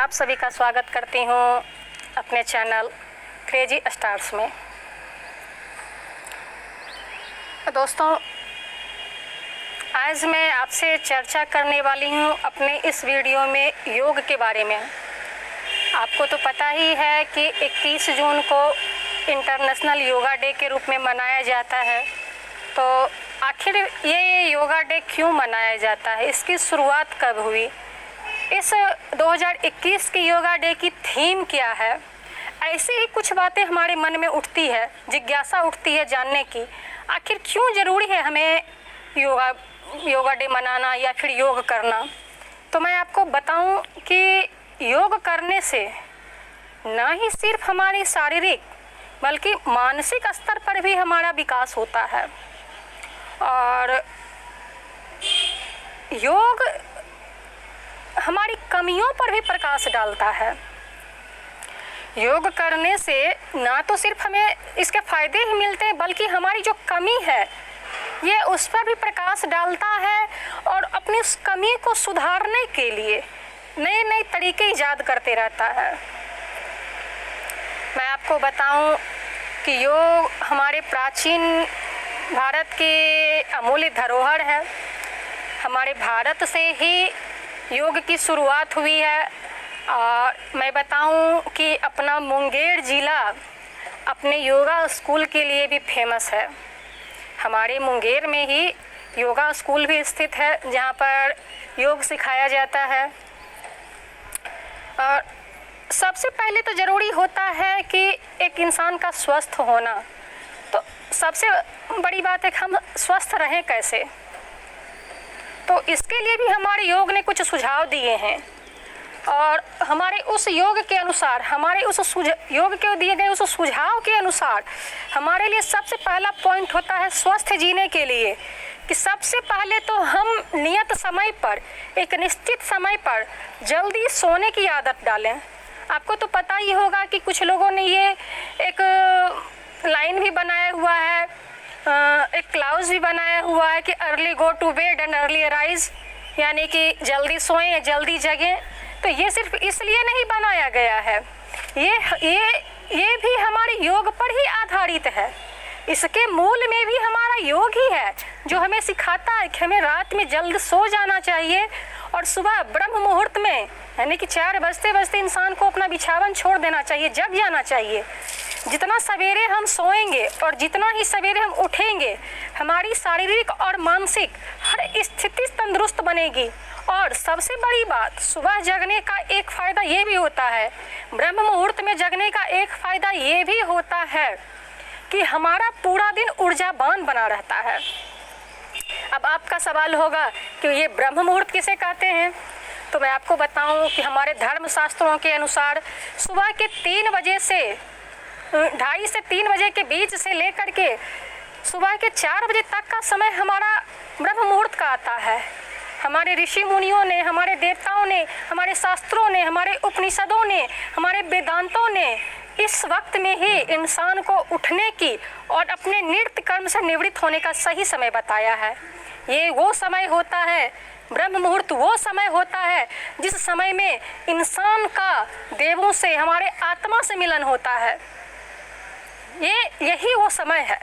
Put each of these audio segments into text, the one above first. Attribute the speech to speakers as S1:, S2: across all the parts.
S1: आप सभी का स्वागत करती हूँ अपने चैनल क्रेजी स्टार्स में। दोस्तों, आज मैं आपसे चर्चा करने वाली हूँ अपने इस वीडियो में योग के बारे में। आपको तो पता ही है कि 21 जून को इंटरनेशनल योगा डे के रूप में मनाया जाता है। तो आखिर ये योगा डे क्यों मनाया जाता है, इसकी शुरुआत कब हुई, इस 2021 की योगा डे की थीम क्या है, ऐसी ही कुछ बातें हमारे मन में उठती है, जिज्ञासा उठती है जानने की। आखिर क्यों ज़रूरी है हमें योगा डे मनाना या फिर योग करना। तो मैं आपको बताऊं कि योग करने से ना ही सिर्फ हमारी शारीरिक बल्कि मानसिक स्तर पर भी हमारा विकास होता है। और योग हमारी कमियों पर भी प्रकाश डालता है। योग करने से ना तो सिर्फ हमें इसके फायदे ही मिलते हैं बल्कि हमारी जो कमी है ये उस पर भी प्रकाश डालता है और अपनी उस कमी को सुधारने के लिए नए नए तरीके ईजाद करते रहता है। मैं आपको बताऊं कि योग हमारे प्राचीन भारत की अमूल्य धरोहर है। हमारे भारत से ही योग की शुरुआत हुई है। और मैं बताऊं कि अपना मुंगेर ज़िला अपने योगा स्कूल के लिए भी फेमस है। हमारे मुंगेर में ही योगा स्कूल भी स्थित है जहां पर योग सिखाया जाता है। और सबसे पहले तो ज़रूरी होता है कि एक इंसान का स्वस्थ होना। तो सबसे बड़ी बात है कि हम स्वस्थ रहें कैसे। तो इसके लिए भी हमारे योग ने कुछ सुझाव दिए हैं और हमारे उस योग के अनुसार, हमारे उस योग के दिए गए उस सुझाव के अनुसार हमारे लिए सबसे पहला पॉइंट होता है स्वस्थ जीने के लिए कि सबसे पहले तो हम नियत समय पर, एक निश्चित समय पर जल्दी सोने की आदत डालें। आपको तो पता ही होगा कि कुछ लोगों ने ये एक लाइन भी बनाया हुआ है, एक क्लाउज भी बनाया हुआ है कि early go to bed and early arise, यानी कि जल्दी सोएं जल्दी जगें। तो ये सिर्फ इसलिए नहीं बनाया गया है, ये भी हमारे योग पर ही आधारित है। इसके मूल में भी हमारा योग ही है जो हमें सिखाता है कि हमें रात में जल्द सो जाना चाहिए और सुबह ब्रह्म मुहूर्त में, यानी कि 4 बजते बजते इंसान को अपना बिछावन छोड़ देना चाहिए, जग जाना चाहिए। जितना सवेरे हम सोएंगे और जितना ही सवेरे हम उठेंगे, हमारी शारीरिक और मानसिक हर स्थिति तंदुरुस्त बनेगी। और सबसे बड़ी बात, सुबह जगने का एक फ़ायदा ये भी होता है, ब्रह्म मुहूर्त में जगने का एक फ़ायदा ये भी होता है कि हमारा पूरा दिन ऊर्जावान बना रहता है। अब आपका सवाल होगा कि ये ब्रह्म मुहूर्त किसे कहते हैं। तो मैं आपको बताऊं कि हमारे धर्मशास्त्रों के अनुसार सुबह के 3 बजे से 2:30 से 3 बजे के बीच से लेकर के सुबह के 4 बजे तक का समय हमारा ब्रह्म मुहूर्त का आता है। हमारे ऋषि मुनियों ने, हमारे देवताओं ने, हमारे शास्त्रों ने, हमारे उपनिषदों ने, हमारे वेदांतों ने इस वक्त में ही इंसान को उठने की और अपने नित्य कर्म से निवृत्त होने का सही समय बताया है। ये वो समय होता है, ब्रह्म मुहूर्त वो समय होता है जिस समय में इंसान का देवों से, हमारे आत्मा से मिलन होता है। यही वो समय है।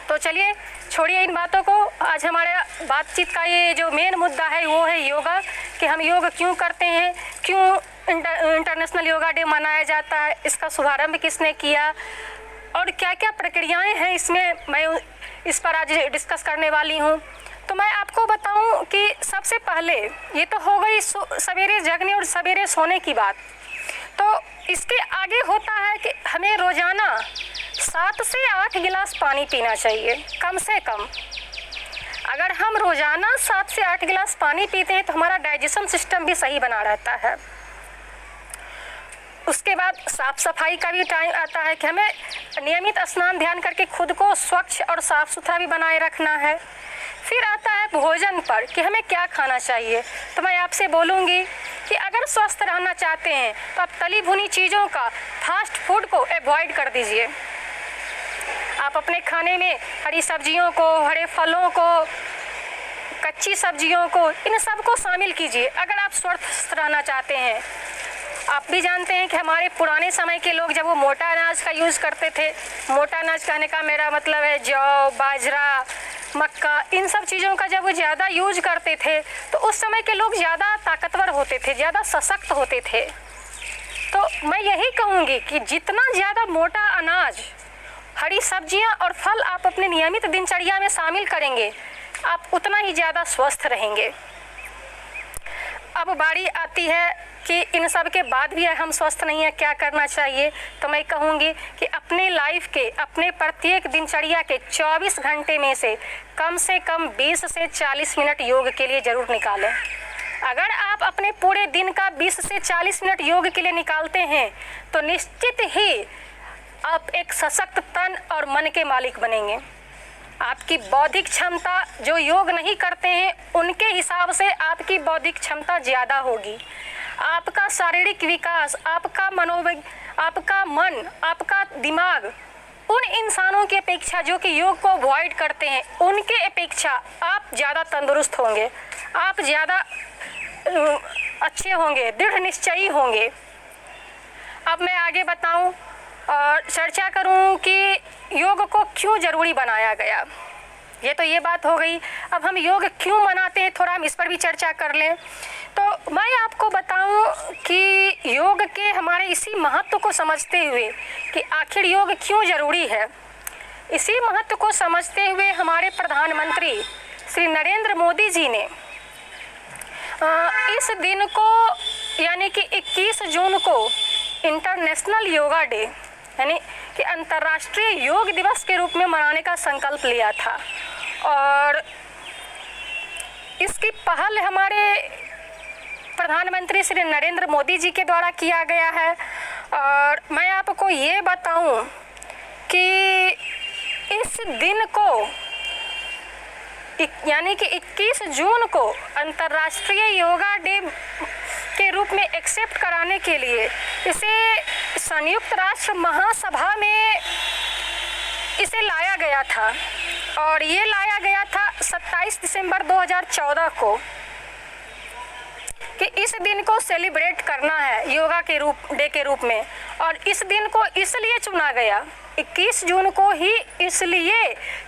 S1: तो चलिए छोड़िए इन बातों को। आज हमारे बातचीत का ये जो मेन मुद्दा है वो है योगा, कि हम योग क्यों करते हैं, क्यों इंटरनेशनल योगा डे मनाया जाता है, इसका शुभारंभ किसने किया और क्या क्या प्रक्रियाएं हैं इसमें, मैं इस पर आज डिस्कस करने वाली हूँ। तो मैं आपको बताऊं कि सबसे पहले ये तो हो गई सवेरे जगने और सवेरे सोने की बात। तो इसके आगे होता है कि हमें रोज़ाना 7 से 8 गिलास पानी पीना चाहिए कम से कम। अगर हम रोज़ाना 7 से 8 गिलास पानी पीते हैं तो हमारा डाइजेशन सिस्टम भी सही बना रहता है। उसके बाद साफ़ सफाई का भी टाइम आता है कि हमें नियमित स्नान ध्यान करके खुद को स्वच्छ और साफ़ सुथरा भी बनाए रखना है। फिर आता है भोजन पर कि हमें क्या खाना चाहिए। तो मैं आपसे बोलूँगी कि अगर स्वस्थ रहना चाहते हैं तो आप तली भुनी चीज़ों का, फास्ट फूड को अवॉइड कर दीजिए। आप अपने खाने में हरी सब्जियों को, हरे फलों को, कच्ची सब्जियों को, इन सबको शामिल कीजिए अगर आप स्वस्थ रहना चाहते हैं। आप भी जानते हैं कि हमारे पुराने समय के लोग जब वो मोटा अनाज का यूज़ करते थे, मोटा अनाज कहने का मेरा मतलब है जौ, बाजरा, मक्का, इन सब चीज़ों का जब वो ज़्यादा यूज करते थे तो उस समय के लोग ज़्यादा ताकतवर होते थे, ज़्यादा सशक्त होते थे। तो मैं यही कहूँगी कि जितना ज़्यादा मोटा अनाज, हरी सब्जियां और फल आप अपने नियमित दिनचर्या में शामिल करेंगे, आप उतना ही ज़्यादा स्वस्थ रहेंगे। अब बारी आती है कि इन सब के बाद भी हम स्वस्थ नहीं है, क्या करना चाहिए। तो मैं कहूँगी कि अपने लाइफ के, अपने प्रत्येक दिनचर्या के 24 घंटे में से कम 20 से 40 मिनट योग के लिए ज़रूर निकालें। अगर आप अपने पूरे दिन का 20 से 40 मिनट योग के लिए निकालते हैं तो निश्चित ही आप एक सशक्त तन और मन के मालिक बनेंगे। आपकी बौद्धिक क्षमता, जो योग नहीं करते हैं उनके हिसाब से आपकी बौद्धिक क्षमता ज़्यादा होगी। आपका शारीरिक विकास, आपका आपका मन, आपका दिमाग उन इंसानों की अपेक्षा जो कि योग को अवॉइड करते हैं उनके अपेक्षा आप ज़्यादा तंदुरुस्त होंगे, आप ज़्यादा अच्छे होंगे, दृढ़ निश्चयी होंगे। अब मैं आगे बताऊं और चर्चा करूं कि योग को क्यों ज़रूरी बनाया गया। ये तो ये बात हो गई। अब हम योग क्यों मनाते हैं, थोड़ा हम इस पर भी चर्चा कर लें। तो मैं आपको बताऊं कि योग के हमारे इसी महत्व को समझते हुए कि आखिर योग क्यों ज़रूरी है, इसी महत्व को समझते हुए हमारे प्रधानमंत्री श्री नरेंद्र मोदी जी ने इस दिन को यानी कि 21 जून को इंटरनेशनल योगा डे यानी कि अंतर्राष्ट्रीय योग दिवस के रूप में मनाने का संकल्प लिया था। और इसकी पहल हमारे प्रधानमंत्री श्री नरेंद्र मोदी जी के द्वारा किया गया है। और मैं आपको ये बताऊं कि इस दिन को यानी कि 21 जून को अंतर्राष्ट्रीय योगा डे के रूप में एक्सेप्ट कराने के लिए इसे संयुक्त राष्ट्र महासभा में इसे लाया गया था। और ये लाया गया था 27 दिसंबर 2014 को कि इस दिन को सेलिब्रेट करना है योगा के डे के रूप में। और इस दिन को इसलिए चुना गया, 21 जून को ही इसलिए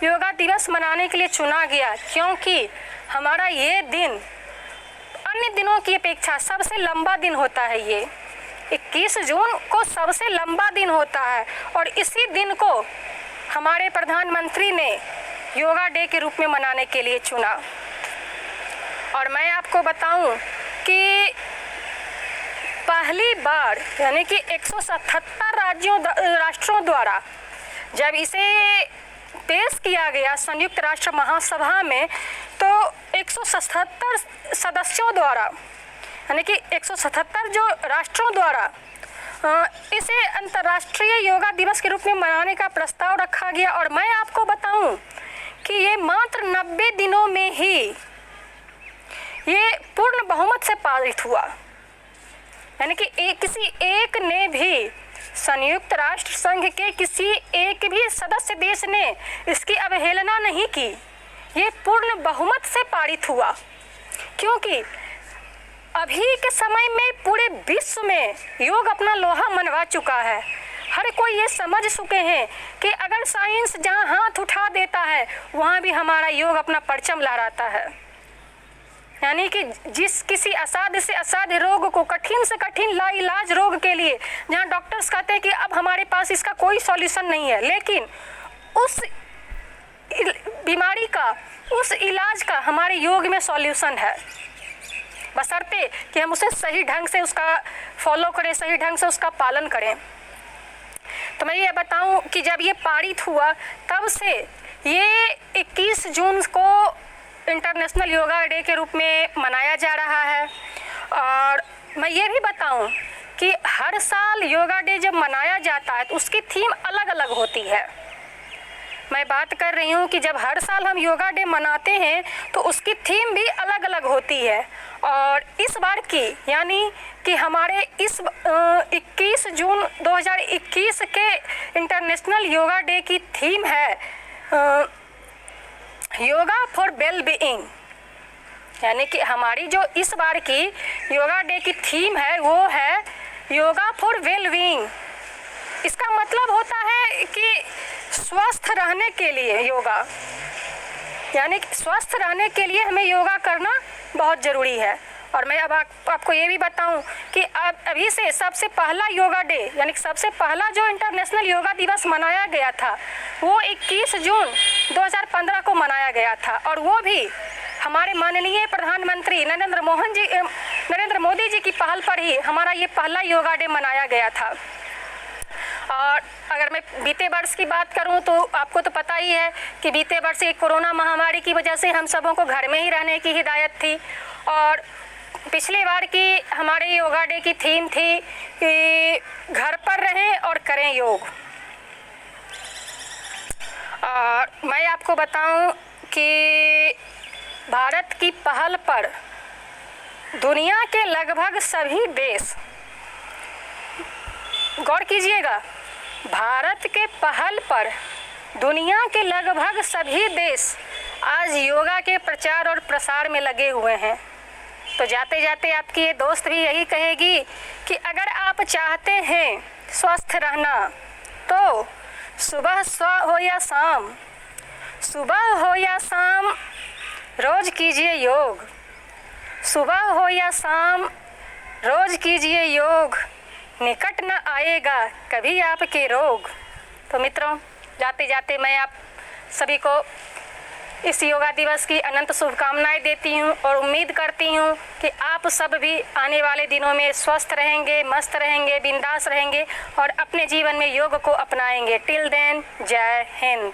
S1: योगा दिवस मनाने के लिए चुना गया क्योंकि हमारा ये दिन अन्य दिनों की अपेक्षा सबसे लंबा दिन होता है। ये 21 जून को सबसे लंबा दिन होता है और इसी दिन को हमारे प्रधानमंत्री ने योगा डे के रूप में मनाने के लिए चुना। और मैं आपको बताऊं कि पहली बार यानी कि 177 राष्ट्रों द्वारा जब इसे पेश किया गया संयुक्त राष्ट्र महासभा में तो 177 सदस्यों द्वारा यानी कि 177 जो राष्ट्रों द्वारा इसे अंतर्राष्ट्रीय योगा दिवस के रूप में मनाने का प्रस्ताव रखा गया। और मैं आपको बताऊं कि ये मात्र 90 दिनों में ही ये पूर्ण बहुमत से पारित हुआ, यानी कि किसी एक ने भी, संयुक्त राष्ट्र संघ के किसी एक भी सदस्य देश ने इसकी अवहेलना नहीं की। ये पूर्ण बहुमत से पारित हुआ क्योंकि अभी के समय में पूरे विश्व में योग अपना लोहा मनवा चुका है। हर कोई ये समझ चुके हैं कि अगर साइंस जहां हाथ उठा देता है वहां भी हमारा योग अपना परचम लहराता है। यानी कि जिस किसी असाध्य से असाध्य रोग को, कठिन से कठिन लाइलाज रोग के लिए जहां डॉक्टर्स कहते हैं कि अब हमारे पास इसका कोई सॉल्यूशन नहीं है, लेकिन उस बीमारी का, उस इलाज का हमारे योग में सॉल्यूशन है, बशर्ते कि हम उसे सही ढंग से उसका फॉलो करें, सही ढंग से उसका पालन करें। तो मैं ये बताऊं कि जब ये पारित हुआ तब से ये 21 जून को इंटरनेशनल योगा डे के रूप में मनाया जा रहा है। और मैं ये भी बताऊं कि हर साल योगा डे जब मनाया जाता है तो उसकी थीम अलग अलग होती है। मैं बात कर रही हूँ कि जब हर साल हम योगा डे मनाते हैं तो उसकी थीम भी अलग अलग होती है। और इस बार की यानी कि हमारे इस 21 जून 2021 के इंटरनेशनल योगा डे की थीम है योगा फॉर वेल बीइंग, यानी कि हमारी जो इस बार की योगा डे की थीम है वो है योगा फॉर वेलबींग। इसका मतलब होता है कि स्वस्थ रहने के लिए योगा, यानी कि स्वस्थ रहने के लिए हमें योगा करना बहुत ज़रूरी है। और मैं अब आपको ये भी बताऊं कि अब अभी से सबसे पहला योगा डे यानी कि सबसे पहला जो इंटरनेशनल योगा दिवस मनाया गया था वो 21 जून 2015 को मनाया गया था, और वो भी हमारे माननीय प्रधानमंत्री नरेंद्र मोदी जी की पहल पर ही हमारा ये पहला योगा डे मनाया गया था। और अगर मैं बीते वर्ष की बात करूं तो आपको तो पता ही है कि बीते वर्ष कोरोना महामारी की वजह से हम सबों को घर में ही रहने की हिदायत थी, और पिछले बार की हमारे योगा डे की थीम थी कि घर पर रहें और करें योग। और मैं आपको बताऊं कि भारत की पहल पर दुनिया के लगभग सभी देश, गौर कीजिएगा, भारत के पहल पर दुनिया के लगभग सभी देश आज योगा के प्रचार और प्रसार में लगे हुए हैं। तो जाते जाते आपकी ये दोस्त भी यही कहेगी कि अगर आप चाहते हैं स्वस्थ रहना तो सुबह हो या शाम रोज कीजिए योग, सुबह हो या शाम रोज कीजिए योग, निकट न आएगा कभी आपके रोग। तो मित्रों, जाते जाते मैं आप सभी को इस योगा दिवस की अनंत शुभकामनाएं देती हूं और उम्मीद करती हूं कि आप सब भी आने वाले दिनों में स्वस्थ रहेंगे, मस्त रहेंगे, बिंदास रहेंगे और अपने जीवन में योग को अपनाएंगे। टिल देन, जय हिंद।